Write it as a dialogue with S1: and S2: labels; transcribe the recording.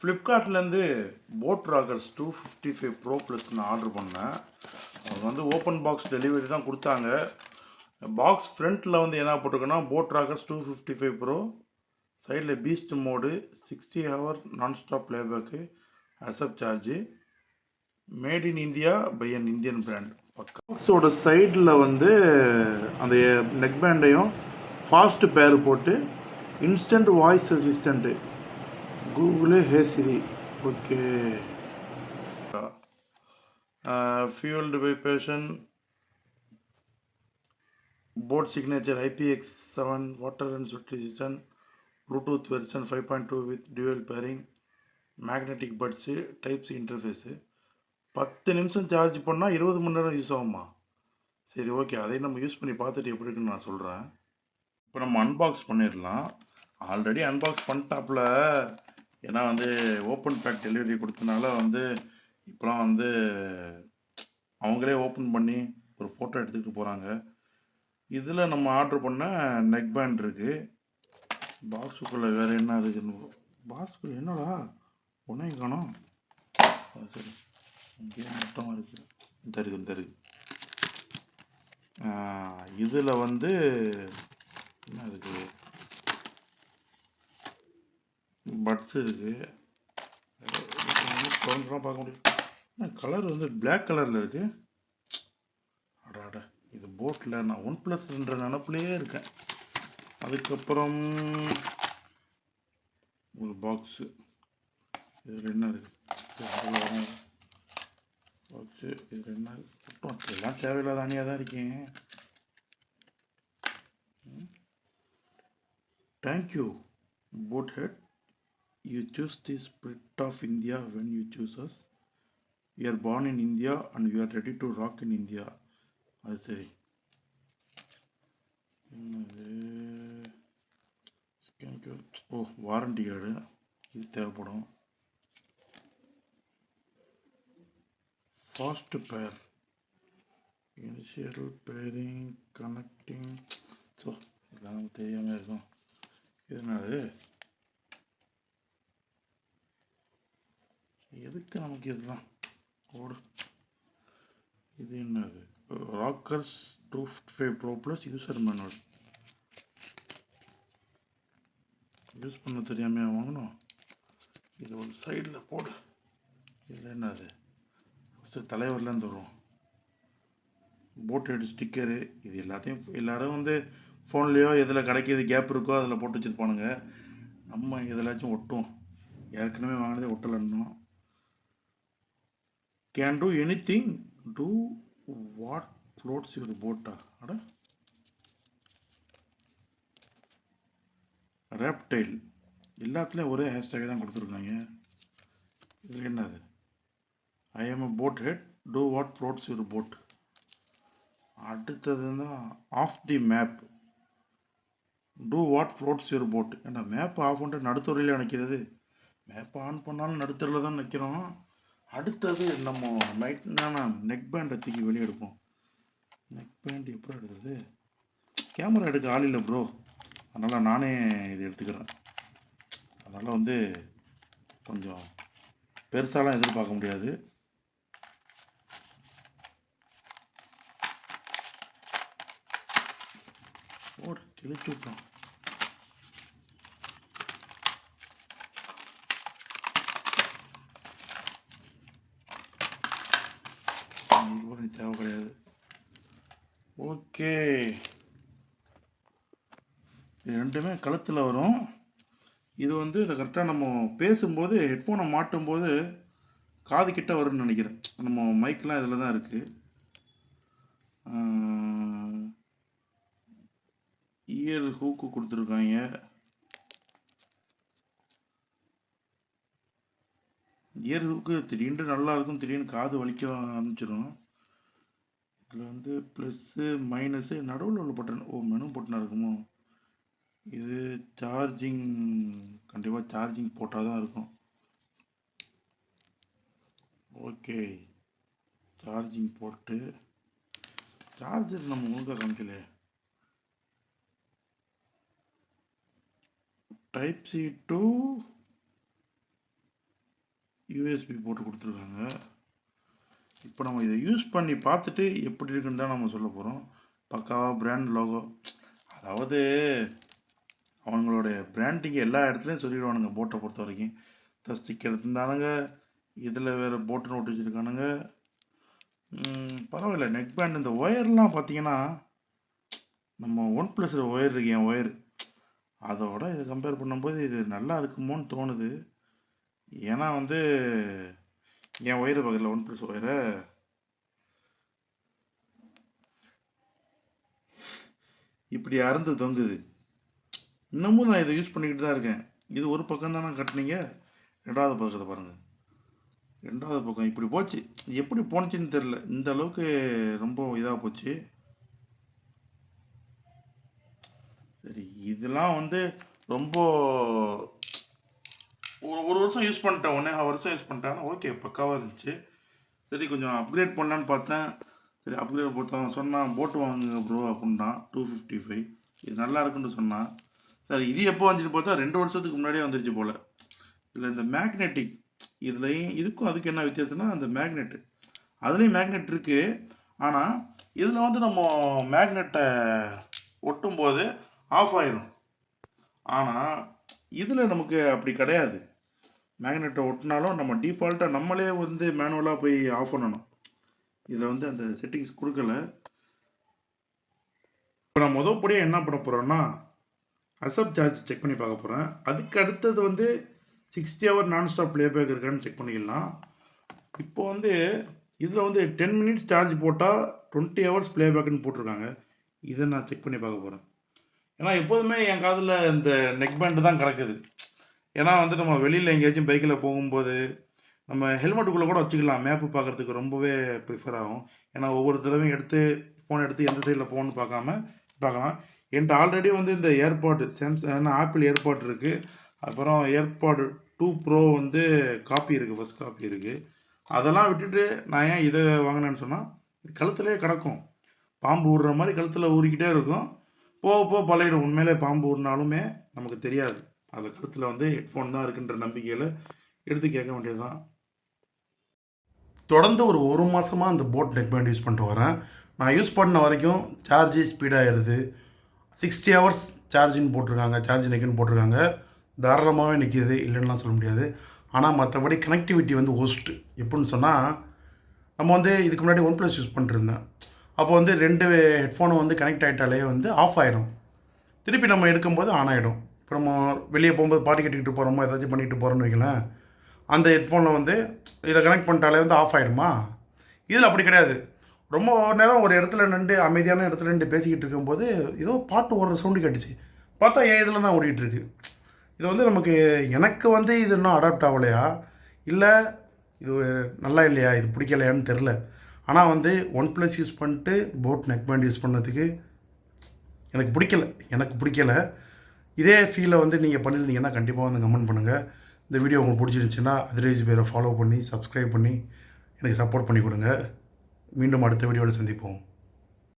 S1: ஃப்ளிப்கார்ட்லேருந்து boat rockers 255 bro plus நான் order பண்ணேன். அது வந்து ஓப்பன் பாக்ஸ் டெலிவரி தான் கொடுத்தாங்க. பாக்ஸ் ஃப்ரண்ட்டில் வந்து என்ன போட்டிருக்குன்னா போட் ராக்கர்ஸ் 255 ப்ரோ, சைடில் beast mode, 60 hour non stop playback, ASAP charge, made in India by an Indian brand. பாக்ஸோட சைடில் வந்து அந்த நெக் பேண்டையும் ஃபாஸ்ட் பேர் போட்டு இன்ஸ்டன்ட் வாய்ஸ் அசிஸ்டண்ட்டு கூகுளே hey Siri. Okay. Fueled by passion, board signature IPX7 water and sweat resistant, Bluetooth version 5.2 with dual pairing, magnetic buds, Type-C interface. 10 நிமிஷம் charge பண்ணால் 20 மணி நேரம் யூஸ் ஆகுமா? சரி, ஓகே, அதை நம்ம யூஸ் பண்ணி பார்த்துட்டு எப்படி இருக்குன்னு நான் சொல்கிறேன். இப்போ நம்ம அன்பாக்ஸ் பண்ணிடலாம். ஆல்ரெடி அன்பாக்ஸ் பண்ணிட்டாப்புல, ஏன்னா வந்து ஓப்பன் பேக் டெலிவரி கொடுத்தனால வந்து இப்போலாம் வந்து அவங்களே ஓப்பன் பண்ணி ஒரு ஃபோட்டோ எடுத்துக்கிட்டு போகிறாங்க. இதில் நம்ம ஆர்டர் பண்ண நெக் பேண்ட் இருக்குது. பாக்ஸுக்குள்ளே வேறு என்ன இருக்குன்னு பாக்ஸுக்குள்ளே என்னடா ஒன்றையும் காணோம். சரி, இங்கே மொத்தமாக இருக்குது. தருக்கு இதில் வந்து என்ன இருக்குது, பட்ஸ் இருக்குது. பார்க்க முடியும். கலர் வந்து பிளாக் கலரில் இருக்குது. அடாடா, இது போட்டில் நான் OnePlus நினப்புலேயே இருக்கேன். அதுக்கப்புறம் ஒரு பாக்ஸு, இதில் என்ன இருக்குது பாக்ஸு, இதில் என்ன இருக்குது, எல்லாம் தேவையில்லாத அணியாக தான் இருக்கேன். Thank you boat head, you choose the spirit of India when you choose us. We are born in India and we are ready to rock in India. அது சரி. ஓ, வாரண்டி கார்டு, இது தேவைப்படும். ஃபாஸ்ட் பேர், இனிஷியல் பேரிங், கனெக்டிங். ஸோ இதெல்லாம் நமக்கு தெரியாமல் இருக்கும். இது என்னது, எதுக்கு நமக்கு இதெல்லாம் ஓடு. இது என்னது, Rockers 255 bro plus user manual. Use பண்ண தெரியாமல் வாங்கணும். இது ஒரு சைடில் போடு. இதில் என்னது, ஃபஸ்ட்டு தலைவர்லேருந்து வரும். போட் ஹெட் ஸ்டிக்கரு, இது எல்லாத்தையும் எல்லோரும் வந்து ஃபோன்லேயோ எதில் கிடைக்கிது கேப் இருக்கோ அதில் போட்டு வச்சுருப்பானுங்க. நம்ம எதிலாச்சும் ஒட்டும். ஏற்கனவே வாங்கினதே ஒட்டலைன்னும். Can do any thing, do what floats your போட்டா. அட, ரேப்டைல், எல்லாத்துலேயும் ஒரே ஹேஷ்டேக் தான் கொடுத்துருக்காங்க. இதில் என்னது, I am a boat head, do what floats your boat. அடுத்ததுன்னா off the map, do what floats your boat. ஏன்னா மேப் ஆஃப் பண்ணிட்டு நடுத்துறையில் நிற்கிறது, மேப் ஆன் பண்ணாலும் நடுத்தரில் தான் நிற்கிறோம். அடுத்தது நம்ம நெக் பேண்டை தூக்கி வெளியே எடுப்போம். நெக் பேண்ட் எப்படி எடுக்கிறது, கேமரா எடுக்க ஆள் இல்லை ப்ரோ, அதனால் நானே இது எடுத்துக்கிறேன். அதனால் வந்து கொஞ்சம் பெருசாலாம் எதிர்பார்க்க முடியாது. ஓடு, கிழிச்சு விட்டோம். இது கூட நீ தேவை கிடையாது. ஓகே, இது ரெண்டுமே கழுத்தில் வரும். இது வந்து கரெக்டாக நம்ம பேசும்போது ஹெட்ஃபோனை மாட்டும்போது காது கிட்ட வரும்னு நினைக்கிறேன். நம்ம மைக்கெலாம் இதில் தான் இருக்குது. இயர் ஹூக்கு கொடுத்துருக்காங்க. இயர் ஹூக்கு திடீர்னு நல்லா இருக்கும், திடீர்னு காது வலிக்க ஆரம்பிச்சிடும். இதில் வந்து ப்ளஸ்ஸு மைனஸு நடுவில் உள்ள பட்டன், ஓ மெனு பட்டனாக இருக்குமோ. இது சார்ஜிங், கண்டிப்பாக சார்ஜிங் போட்டால் தான் இருக்கும். ஓகே, சார்ஜிங் போட்டு, சார்ஜர் நம்ம முழுக்க காமிக்கல. Type-C to யூஎஸ்பி போட்டு கொடுத்துருக்காங்க. இப்போ நம்ம இதை யூஸ் பண்ணி பார்த்துட்டு எப்படி இருக்குன்னு தான் நம்ம சொல்ல போகிறோம். பக்காவாக பிராண்ட் லோகோ, அதாவது அவங்களுடைய பிராண்டிங் எல்லா இடத்துலையும் சொல்லிடுவானுங்க. போட்டை பொறுத்த வரைக்கும் ஸ்டிக்கர் எடுத்துருந்தானுங்க, இதில் வேறு போட்டு நோட்டு வச்சுருக்கானுங்க. பரவாயில்ல. நெக் பேண்ட் இந்த ஒயர்லாம் பார்த்தீங்கன்னா, நம்ம ஒன் ப்ளஸ் ஒயர் இருக்கு, என் ஒயர் அதோட இதை கம்பேர் பண்ணும்போது இது நல்லா இருக்குமோன்னு தோணுது. ஏன்னா வந்து என் ஒயரு பக்கத்தில் ஒன் ப்ளஸ் ஒயரை இப்படி அறுந்து தொங்குது. இன்னமும் நான் இதை யூஸ் பண்ணிக்கிட்டு தான் இருக்கேன். இது ஒரு பக்கம் தானே கட்டினீங்க, ரெண்டாவது பக்கத்தை பாருங்கள். ரெண்டாவது பக்கம் இப்படி போச்சு. எப்படி போனுச்சுன்னு தெரில, இந்த அளவுக்கு ரொம்ப இதாக போச்சு. சரி, இதெல்லாம் வந்து ரொம்ப ஒரு வருஷம் யூஸ் பண்ணிட்டேன், 1.5 வருஷம் யூஸ் பண்ணிட்டேன். ஓகே, பக்காவாக இருந்துச்சு. சரி, கொஞ்சம் அப்கிரேட் பண்ணலான்னு பார்த்தேன். சரி, அப்கிரேட் பார்த்தோம். சொன்னான் போட்டு வாங்குங்க ப்ரோ அப்படின்னா 255. இது நல்லா இருக்குன்னு சொன்னான். சரி, இது எப்போ வந்துட்டு பார்த்தா 2 வருஷத்துக்கு முன்னாடியே வந்துருச்சு போல். இதில் இந்த மேக்னெட்டிக், இதுலேயும் இதுக்கும் அதுக்கு என்ன வித்தியாசம்னா, அந்த மேக்னெட்டு அதுலேயும் மேக்னெட் இருக்குது. ஆனால் இதில் வந்து நம்ம மேக்னெட்டை ஒட்டும்போது ஆஃப் ஆயிரும். ஆனால் இதில் நமக்கு அப்படி கிடையாது. மேக்னெட்டை ஒட்டினாலும் நம்ம டிஃபால்ட்டாக நம்மளே வந்து மேனுவலாக போய் ஆஃப் பண்ணணும். இதில் வந்து அந்த செட்டிங்ஸ் கொடுக்கல. இப்போ நான் முதப்படியாக என்ன பண்ண போகிறேன்னா, அசப்ட் சார்ஜ் செக் பண்ணி பார்க்க போகிறேன். அதுக்கு அடுத்தது வந்து 60 ஹவர் நான் ஸ்டாப் ப்ளேபேக் இருக்கான்னு செக் பண்ணிக்கலாம். இப்போ வந்து இதில் வந்து 10 மினிட்ஸ் சார்ஜ் போட்டால் 20 ஹவர்ஸ் ப்ளேபேக்குன்னு போட்டிருக்காங்க. இதை நான் செக் பண்ணி பார்க்க போகிறேன். ஏன்னா எப்போதுமே என் காதில் இந்த நெக் பேண்டு தான் கிடக்குது. ஏன்னா வந்து நம்ம வெளியில் எங்கேயாச்சும் பைக்கில் போகும்போது நம்ம ஹெல்மெட்டுக்குள்ளே கூட வச்சுக்கலாம். மேப்பு பார்க்குறதுக்கு ரொம்பவே ப்ரிஃபர் ஆகும். ஏன்னா ஒவ்வொரு தடவையும் எடுத்து ஃபோன் எடுத்து எந்த சைடில் போகணுன்னு பார்க்கலாம். என்கிட்ட ஆல்ரெடி வந்து இந்த ஏர்பாடு சாம்சங் ஆப்பிள் ஏர்பாடு இருக்குது. அப்புறம் ஏர்பாடு 2 ப்ரோ வந்து காப்பி இருக்குது, ஃபஸ்ட் காப்பி இருக்குது. அதெல்லாம் விட்டுட்டு நான் ஏன் இதை வாங்கினேன்னு சொன்னால், கழுத்துலேயே கிடக்கும். பாம்பு ஊறுற மாதிரி கழுத்தில் ஊறிக்கிட்டே இருக்கும். போக போக பழகிடும். உண்மையிலே பாம்பு ஊறினாலுமே நமக்கு தெரியாது. அதில் கழுத்தில் வந்து ஹெட்ஃபோன் தான் இருக்குன்ற நம்பிக்கையில் எடுத்து கேட்க வேண்டியது தான். தொடர்ந்து ஒரு மாதமாக அந்த போட் நெக் பேண்ட் யூஸ் பண்ணிட்டு வரேன். நான் யூஸ் பண்ண வரைக்கும் சார்ஜ் ஸ்பீடாகிடுது. 60 ஹவர்ஸ் சார்ஜின்னு போட்டிருக்காங்க, சார்ஜ் நெக்குன்னு போட்டிருக்காங்க. தாராளமாகவே நிற்கிது, இல்லைன்னுலாம் சொல்ல முடியாது. ஆனால் மற்றபடி கனெக்டிவிட்டி வந்து ஒஸ்ட்டு. எப்படின்னு சொன்னால், நம்ம வந்து இதுக்கு முன்னாடி ஒன் ப்ளஸ் யூஸ் பண்ணிட்டுருந்தேன். அப்போ வந்து 2 ஹெட்ஃபோனும் வந்து கனெக்ட் ஆகிட்டாலே வந்து ஆஃப் ஆகிடும். திருப்பி நம்ம எடுக்கும்போது ஆன் ஆகிடும். இப்போ நம்ம வெளியே போகும்போது பாட்டு கேட்டுக்கிட்டு போகிறோமோ ஏதாச்சும் பண்ணிக்கிட்டு போகிறோன்னு வைக்கலாம், அந்த ஹெட்ஃபோனில் வந்து இதை கனெக்ட் பண்ணிட்டாலே வந்து ஆஃப் ஆகிடுமா. இதில் அப்படி கிடையாது. ரொம்ப நேரம் ஒரு இடத்துல நின்று அமைதியான இடத்துல நின்று பேசிக்கிட்டு இருக்கும்போது ஏதோ பாட்டு ஓடுற சவுண்டு கேட்டுச்சு. பார்த்தா என் இதில் தான் ஓடிட்டுருக்கு. இது வந்து நமக்கு எனக்கு வந்து இது இன்னும் அடாப்ட் ஆகலையா, இல்லை இது நல்லா இல்லையா, இது பிடிக்கலையான்னு தெரில. ஆனால் வந்து ஒன் ப்ளஸ் யூஸ் பண்ணிட்டு போட் நெக் பேண்ட் யூஸ் பண்ணதுக்கு எனக்கு பிடிக்கலை. இதே ஃபீலை வந்து நீங்கள் பண்ணியிருந்தீங்கன்னா கண்டிப்பாக வந்து கமெண்ட் பண்ணுங்கள். இந்த வீடியோ உங்களுக்கு பிடிச்சிருந்துச்சுன்னா அதிரேஜ் பேரை ஃபாலோ பண்ணி சப்ஸ்கிரைப் பண்ணி எனக்கு சப்போர்ட் பண்ணி கொடுங்க. மீண்டும் அடுத்த வீடியோவில் சந்திப்போம்.